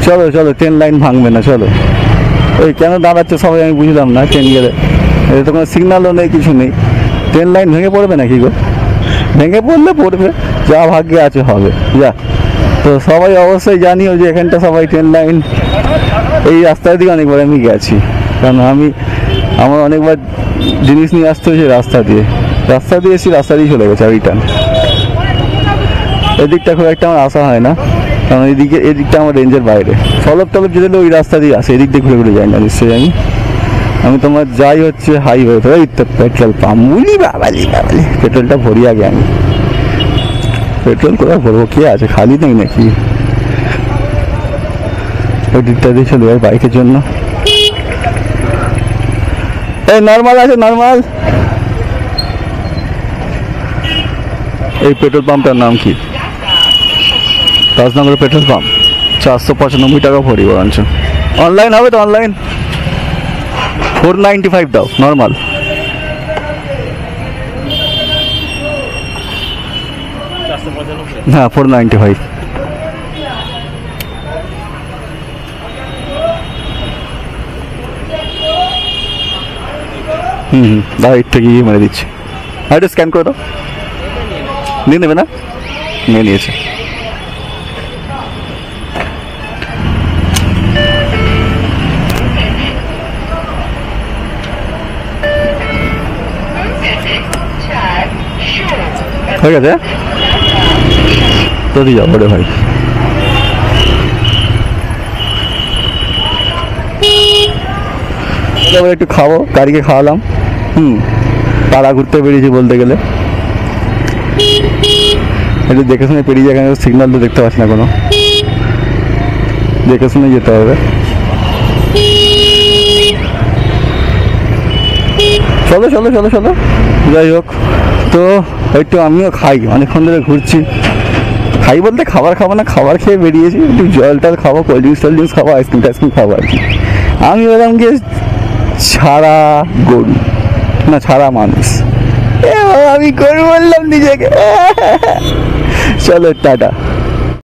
চলো চলো, train line ভাঙবে না, চলো। ওই কেন দাঁড়াচ্ছে সবাই আমি বুঝলাম না, ট্রেন গেলে এটা তো কোনো সিগন্যালও নেই, কিছু নেই। ট্রেন লাইন ভেঙে পড়বে নাকি গো? ভেঙে পড়লে পড়বে, যা ভাগ্যে আছে হবে, যা। তো সবাই অবশ্যই জানিও যে এখানটা সবাই ট্রেন লাইন, এই রাস্তার দিকে অনেকবার আমি গেছি, কারণ আমার অনেকবার জিনিস নিয়ে আসতে হয়েছে রাস্তা দিয়ে এসে রাস্তা দিয়ে চলে গেছে রিটার্ন। এদিকটা খুব একটা আমার আসা হয় না, কারণ এদিকটা আমার রেঞ্জের বাইরে। টলব যেতে ওই রাস্তা দিয়ে আসে, এদিক দিয়ে ঘুরে ঘুরে যাই না নিশ্চয়ই আমি তোমার যাই হচ্ছে হাইওয়ে তো পেট্রোল পাম্প, বুঝলি বাবালি পেট্রোলটা ভরি আগে আমি। পেট্রোল কোথায় ভরবো, কে আছে, খালি নেই নাকি? ওই দিকটা দিয়ে চলে যায় বাইকের জন্য। এই নর্মাল আছে, নর্মাল। এই পেট্রোল পাম্পটার নাম কি? রাজনগরের পেট্রোল পাম্প। 495 টাকা ভরি বরঞ্চ। অনলাইন হবে তো? অনলাইন 495 দাও নর্মাল। হ্যাঁ 495। দাও, এর থেকে মেরে দিচ্ছি। এটা স্ক্যান করে দাও। নিয়ে নেবে না? নিয়ে নিয়েছে। হয়ে গেছে তো, দিয়ে যাবো রে ভাই। একটু খাবো, গাড়িকে খাওয়ালাম। পাড়া ঘুরতে বেরিয়েছি বলতে গেলে, একটু দেখে শুনে পেরিয়ে যায়, সিগন্যাল তো দেখতে পাচ্ছি না কোনো, দেখে শুনে যেতে হবে। চলো চলো চলো চলো, যাই হোক। তো একটু আমিও খাই, অনেকক্ষণ ধরে ঘুরছি। খাই বলতে খাবার খাবো না, খাবার খেয়ে বেরিয়েছি, একটু জল টল খাবো, কোল্ড ড্রিঙ্কস খাবো, আইসক্রিম খাবো আর কি। আমি বললাম গিয়ে ছাড়া গরু না, ছাড়া মানুষ, আমি গরু বললাম নিজেকে। চলো টাটা।